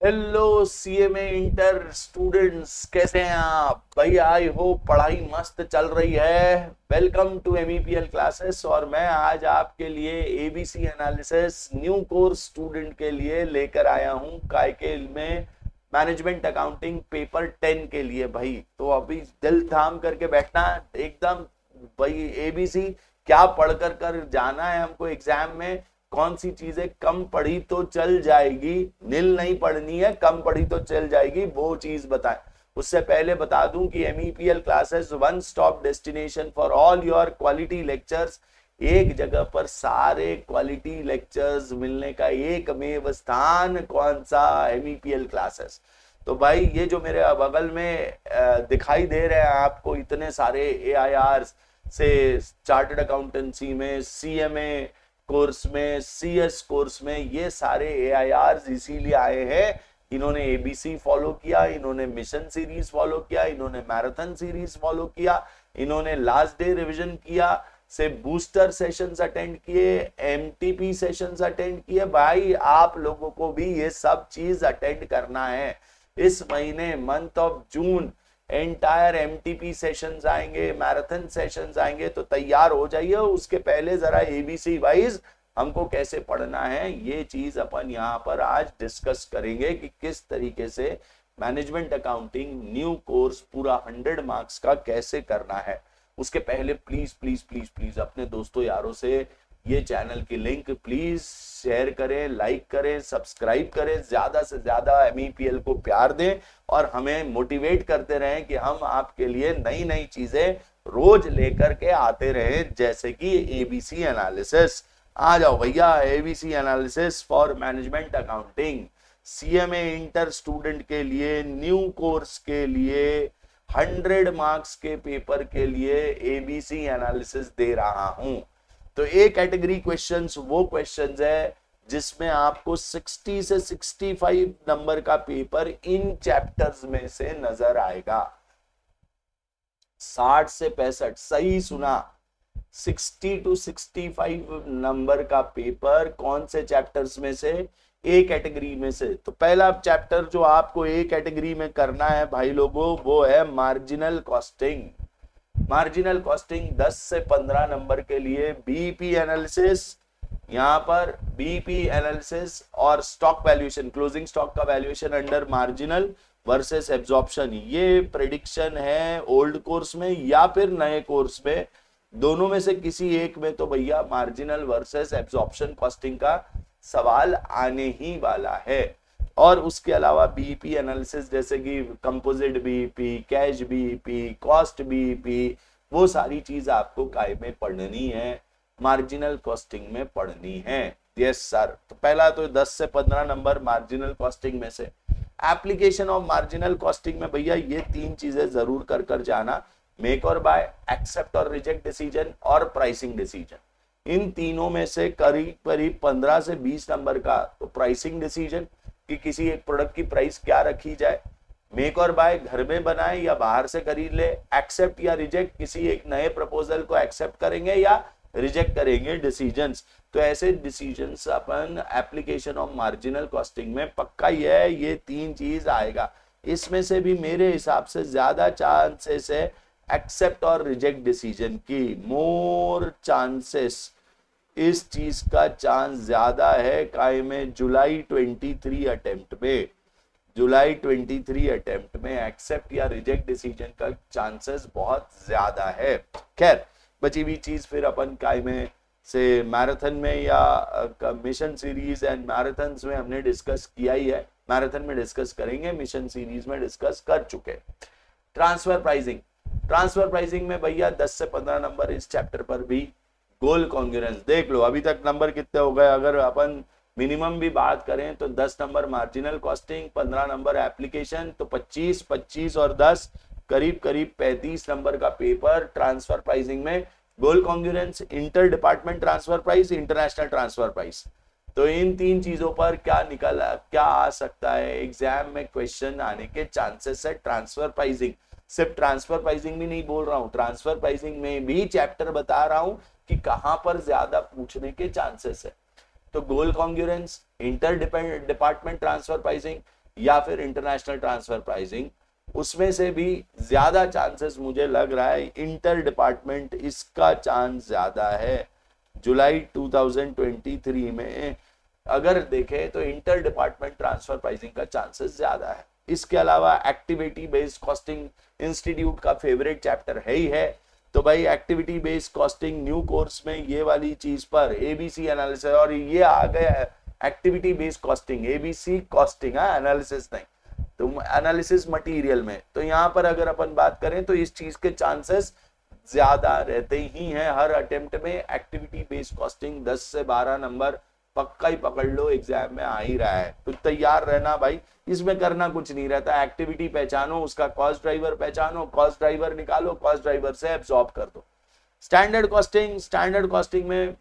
Hello CMA inter students, कैसे हैं आप भाई? आई होप पढ़ाई मस्त चल रही है। Welcome to MEPL classes. और मैं आज आपके लिए ABC analysis new course student के लिए लेकर आया हूं कायके में मैनेजमेंट अकाउंटिंग पेपर 10 के लिए। भाई तो अभी दिल थाम करके बैठना एकदम। भाई एबीसी क्या पढ़ कर जाना है हमको एग्जाम में। कौन सी चीजें कम पढ़ी तो चल जाएगी, नील नहीं पढ़नी है, कम पढ़ी तो चल जाएगी, वो चीज बताएं। उससे पहले बता दूं कि MEPL classes one stop destination for all your quality lectures. एक जगह पर सारे क्वालिटी लेक्चर्स मिलने का एकमेव स्थान कौन सा? MEPL classes. तो भाई ये जो मेरे बगल में दिखाई दे रहे हैं आपको इतने सारे एआईआर से, चार्टर्ड अकाउंटेंसी में, सीएमए कोर्स में, सीएस कोर्स में, ये सारे एआईआर इसीलिए आए हैं। इन्होंने एबीसी फॉलो किया, इन्होंने मिशन सीरीज फॉलो किया, इन्होंने मैराथन सीरीज फॉलो किया, इन्होंने लास्ट डे रिवीजन किया, से बूस्टर सेशंस अटेंड किए, एमटीपी सेशंस अटेंड किए। भाई आप लोगों को भी ये सब चीज अटेंड करना है। इस महीने month of June entire MTP sessions आएंगे, मैराथन सेशंस आएंगे, तो तैयार हो जाइए। उसके पहले जरा एबीसी वाइज हमको कैसे पढ़ना है ये चीज अपन यहाँ पर आज डिस्कस करेंगे कि किस तरीके से मैनेजमेंट अकाउंटिंग न्यू कोर्स पूरा 100 मार्क्स का कैसे करना है। उसके पहले प्लीज प्लीज प्लीज प्लीज अपने दोस्तों यारों से ये चैनल की लिंक प्लीज शेयर करें, लाइक करें, सब्सक्राइब करें, ज्यादा से ज्यादा एमईपीएल को प्यार दें और हमें मोटिवेट करते रहें कि हम आपके लिए नई नई चीजें रोज लेकर के आते रहें, जैसे कि एबीसी एनालिसिस। आ जाओ भैया, ABC analysis for management accounting CMA inter student के लिए, न्यू कोर्स के लिए, 100 मार्क्स के पेपर के लिए एबीसी एनालिसिस दे रहा हूं। तो ए कैटेगरी क्वेश्चंस वो क्वेश्चंस है जिसमें आपको 60 से 65 नंबर का पेपर इन चैप्टर्स में से नजर आएगा। 60 से 65, सही सुना, 60 टू 65 नंबर का पेपर कौन से चैप्टर्स में से? ए कैटेगरी में से। तो पहला चैप्टर जो आपको ए कैटेगरी में करना है भाई लोगों, वो है मार्जिनल कॉस्टिंग। मार्जिनल कॉस्टिंग 10 से 15 नंबर के लिए बीईपी एनालिसिस, यहां पर बीईपी एनालिसिस और स्टॉक वैल्यूएशन, क्लोजिंग स्टॉक का valuation under marginal versus absorption. ये प्रेडिक्शन है ओल्ड कोर्स में या फिर नए कोर्स में, दोनों में से किसी एक में तो भैया मार्जिनल वर्सेस एब्जॉर्प्शन कॉस्टिंग का सवाल आने ही वाला है। और उसके अलावा बीईपी एनालिसिस जैसे कि composite BEP, cash BEP, cost BEP, वो सारी चीज आपको काय में पढ़नी है, मार्जिनल कॉस्टिंग में पढ़नी है। Yes sir. तो पहला तो 10 से 15 नंबर मार्जिनल कॉस्टिंग में से। एप्लीकेशन ऑफ मार्जिनल कॉस्टिंग में भैया ये तीन चीजें जरूर कर जाना, मेक और बाय, एक्सेप्ट और रिजेक्ट डिसीजन और प्राइसिंग डिसीजन। इन तीनों में से करीब करीब 15 से 20 नंबर का तो प्राइसिंग डिसीजन कि किसी एक प्रोडक्ट की प्राइस क्या रखी जाए, मेक और बाय घर में बनाए या बाहर से खरीद ले, एक्सेप्ट या रिजेक्ट किसी एक नए प्रपोजल को एक्सेप्ट करेंगे या रिजेक्ट करेंगे, डिसीजंस। तो ऐसे decisions upon application of marginal costing में पक्का ही है, ये तीन चीज आएगा। इसमें से भी मेरे हिसाब से ज्यादा चांसेस है एक्सेप्ट और रिजेक्ट डिसीजन की, मोर चांसेस, इस चीज का चांस ज्यादा है काय में जुलाई 23 अटेम्प्ट में, जुलाई 23 अटेम्प्ट में एक्सेप्ट या रिजेक्ट डिसीजन का चांसेस बहुत ज्यादा है। खैर बची हुई चीज फिर अपन काय में से मैराथन में या मिशन सीरीज एंड मैराथन में हमने डिस्कस किया ही है, मैराथन में डिस्कस करेंगे, मिशन सीरीज में डिस्कस कर चुके। ट्रांसफर प्राइसिंग, ट्रांसफर प्राइसिंग में भैया 10 से 15 नंबर इस चैप्टर पर भी। गोल कॉन्ग्रुएंस देख लो अभी तक नंबर कितने हो गए, अगर अपन मिनिमम भी बात करें तो 10 number marginal costing, 15 number application, तो 25 25 और 10 करीब करीब 35 नंबर का पेपर ट्रांसफर प्राइसिंग में। Goal congruence, inter department transfer price, international transfer price. तो इन तीन चीजों पर क्या आ सकता है एग्जाम में क्वेश्चन आने के चांसेस है। ट्रांसफर प्राइसिंग, सिर्फ ट्रांसफर प्राइसिंग भी नहीं बोल रहा हूं, ट्रांसफर प्राइसिंग में भी चैप्टर बता रहा हूं कि कहां पर ज्यादा पूछने के चांसेस है। तो goal congruence, inter department transfer pricing, या फिर इंटरनेशनल ट्रांसफर प्राइसिंग, उसमें से भी ज्यादा चांसेस मुझे लग रहा है इंटर डिपार्टमेंट, इसका चांस ज्यादा है जुलाई 2023 में अगर देखें तो इंटर डिपार्टमेंट ट्रांसफर प्राइसिंग का चांसेस ज्यादा है। इसके अलावा एक्टिविटी बेस्ड कॉस्टिंग इंस्टीट्यूट का फेवरेट चैप्टर है ही है, तो भाई activity based costing new course में ये वाली चीज पर एबीसी एनालिसिस, और ये आ गया है activity based costing, ABC costing, analysis नहीं, तो एनालिसिस मटेरियल में। तो यहाँ पर अगर अपन बात करें तो इस चीज के चांसेस ज्यादा रहते ही हैं हर अटेम्प्ट में। एक्टिविटी बेस्ड कॉस्टिंग 10 से 12 नंबर पक्का ही पकड़ लो, एग्जाम में आ ही रहा है, तो तैयार रहना भाई। इसमें करना कुछ नहीं रहता, एक्टिविटी पहचानो, उसका कॉस्ट ड्राइवर पहचानो, कॉस्ट ड्राइवर निकालो, कॉस्ट ड्राइवर से एब्जॉर्ब कर दो। स्टैंडर्ड कॉस्टिंग में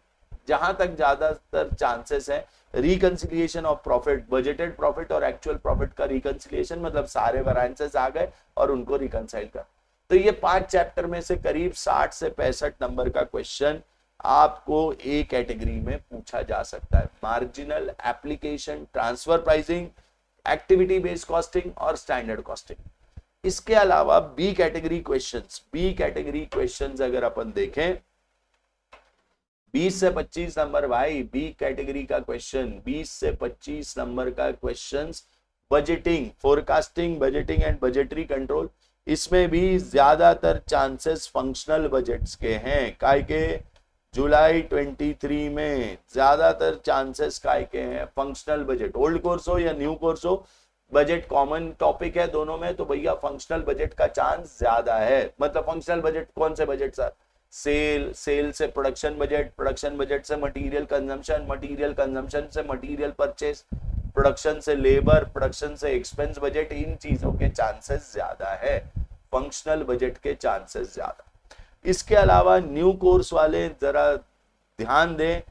जहां तक ज्यादातर चांसेस है reconciliation of profit, budgeted profit और एक्चुअल प्रॉफिट का रिकंसिलिएशन, मतलब सारे वेरिएंसेस आ गए और उनको रिकंसाइल कर। तो ये 5 चैप्टर में से करीब 60 से 65 नंबर का क्वेश्चन आपको ए कैटेगरी में पूछा जा सकता है। Marginal, application, transfer pricing, activity based costing और स्टैंडर्ड कॉस्टिंग। इसके अलावा बी कैटेगरी क्वेश्चंस अगर अपन देखें 20 से 25 नंबर भाई, बी कैटेगरी का क्वेश्चन 20 से 25 नंबर का questions, budgeting, forecasting, budgeting and budgetary control. इसमें भी ज्यादातर चांसेस फंक्शनल बजट्स के हैं, काय के जुलाई 23 में ज्यादातर चांसेस काय के हैं फंक्शनल बजट। ओल्ड कोर्स हो या न्यू कोर्स हो, बजट कॉमन टॉपिक है दोनों में, तो भैया फंक्शनल बजट का चांस ज्यादा है। मतलब फंक्शनल बजट कौन से बजट सर? सेल से प्रोडक्शन बजट से मटेरियल कंजम्पशन से मटेरियल परचेस, प्रोडक्शन से लेबर, प्रोडक्शन से एक्सपेंस बजट, इन चीजों के चांसेस ज्यादा है, फंक्शनल बजट के चांसेस ज्यादा। इसके अलावा न्यू कोर्स वाले जरा ध्यान दें,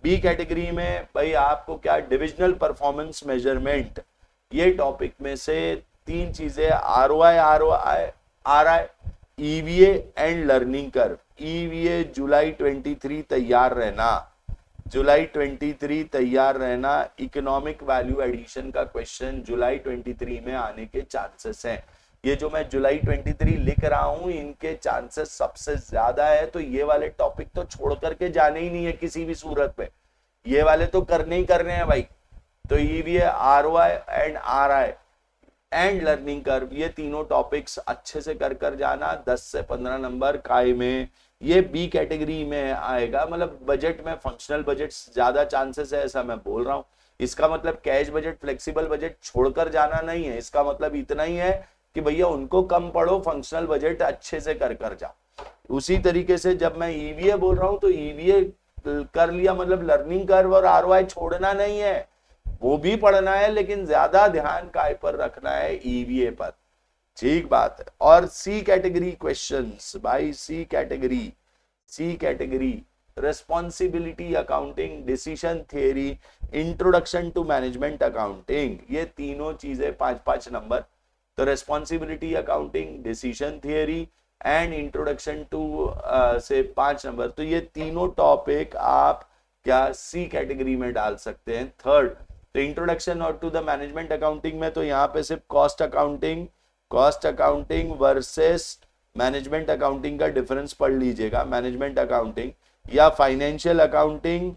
बी कैटेगरी में भाई आपको क्या, डिविजनल परफॉर्मेंस मेजरमेंट, ये टॉपिक में से 3 चीजें, ROI, EVA and learning curve. EVA जुलाई 23 तैयार रहना, इकोनॉमिक वैल्यू एडिशन का क्वेश्चन जुलाई 23 में आने के चांसेस हैं। ये जो मैं जुलाई 23 लिख रहा हूं इनके चांसेस सबसे ज्यादा है, तो ये वाले टॉपिक तो छोड़ करके जाने ही नहीं है किसी भी सूरत में, ये वाले तो करने ही करने हैं भाई। तो EVA, ROI and RI and learning curve, ये तीनों टॉपिक्स अच्छे से कर जाना। 10 से 15 नंबर काय में, ये बी कैटेगरी में आएगा। मतलब बजट में फंक्शनल बजट ज्यादा चांसेस है ऐसा मैं बोल रहा हूँ। इसका मतलब कैश बजट, फ्लेक्सिबल बजट छोड़कर जाना नहीं है, इसका मतलब इतना ही है कि भैया उनको कम पढ़ो, फंक्शनल बजट अच्छे से कर जाओ। उसी तरीके से जब मैं EVA बोल रहा हूँ तो EVA कर लिया, मतलब लर्निंग कर्व और ROI छोड़ना नहीं है, वो भी पढ़ना है, लेकिन ज्यादा ध्यान काय पर रखना है, EVA पर, ठीक बात है। और सी कैटेगरी क्वेश्चंस भाई, C category responsibility accounting, decision theory, introduction to management accounting, ये तीनों चीजें 5-5 नंबर। तो responsibility accounting, decision theory and introduction to से 5 नंबर, तो ये तीनों टॉपिक आप क्या सी कैटेगरी में डाल सकते हैं। थर्ड, तो इंट्रोडक्शन और टू द मैनेजमेंट अकाउंटिंग में तो यहाँ पे सिर्फ cost accounting versus management accounting का डिफरेंस पढ़ लीजिएगा। मैनेजमेंट अकाउंटिंग या financial accounting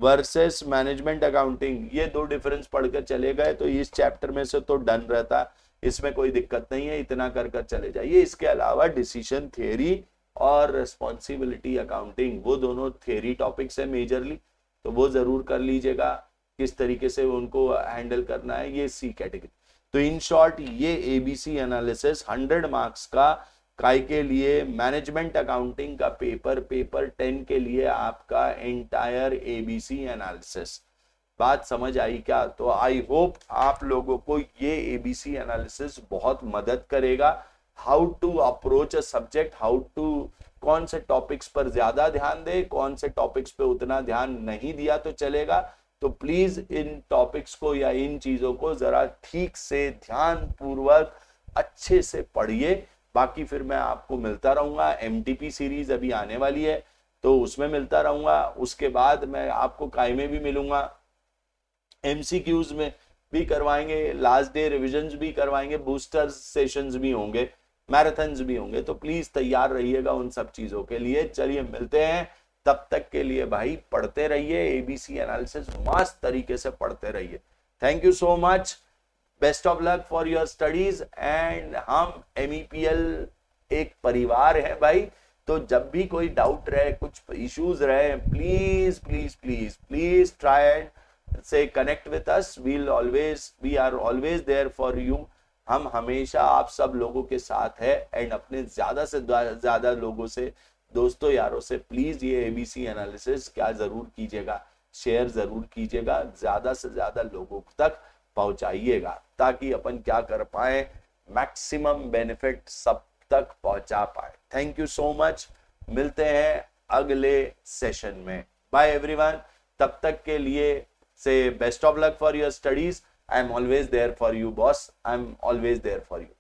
versus management accounting, ये 2 डिफरेंस पढ़कर चले गए तो इस चैप्टर में से तो डन रहता, इसमें कोई दिक्कत नहीं है, इतना कर चले जाइए। इसके अलावा डिसीजन थियरी और रिस्पॉन्सिबिलिटी अकाउंटिंग, वो दोनों थियरी टॉपिक्स है मेजरली, तो वो जरूर कर लीजिएगा किस तरीके से उनको हैंडल करना है, ये सी कैटेगरी। तो इन शॉर्ट ये एबीसी एनालिसिस 100 मार्क्स का काय के लिए, मैनेजमेंट अकाउंटिंग का पेपर 10 के लिए आपका एंटायर एबीसी एनालिसिस। बात समझ आई क्या? तो आई होप आप लोगों को ये एबीसी एनालिसिस बहुत मदद करेगा, how to approach a subject, how to, कौन से टॉपिक्स पर ज्यादा ध्यान दे, कौन से टॉपिक्स पे उतना ध्यान नहीं दिया तो चलेगा। तो प्लीज इन टॉपिक्स को या इन चीजों को जरा ठीक से ध्यान पूर्वक अच्छे से पढ़िए। बाकी फिर मैं आपको मिलता रहूंगा, एमटीपी सीरीज अभी आने वाली है तो उसमें मिलता रहूंगा, उसके बाद मैं आपको काय में भी मिलूंगा, एमसीक्यूज में भी करवाएंगे, लास्ट डे रिविजन्स भी करवाएंगे, बूस्टर सेशंस भी होंगे, मैराथन्स भी होंगे। तो प्लीज तैयार रहिएगा उन सब चीजों के लिए। चलिए मिलते हैं, तब तक के लिए भाई पढ़ते रहिए, एबीसी एनालिसिस मस्त तरीके से पढ़ते रहिए। Thank you so much, best of luck for your studies. And हम MEPL एक परिवार है भाई, तो जब भी कोई डाउट रहे, कुछ इश्यूज रहे, please please please please try and से connect with us. We are always there for you. हम हमेशा आप सब लोगों के साथ है। एंड अपने ज्यादा से ज्यादा लोगों से, दोस्तों यारों से प्लीज ये एबीसी एनालिसिस क्या जरूर कीजिएगा, शेयर जरूर कीजिएगा, ज्यादा से ज्यादा लोगों तक पहुंचाइएगा, ताकि अपन क्या कर पाए, मैक्सिमम बेनिफिट सब तक पहुंचा पाए। थैंक यू सो मच, मिलते हैं अगले सेशन में। बाय एवरीवन, तब तक के लिए से best of luck for your studies. I am always there for you, boss. I am always there for you.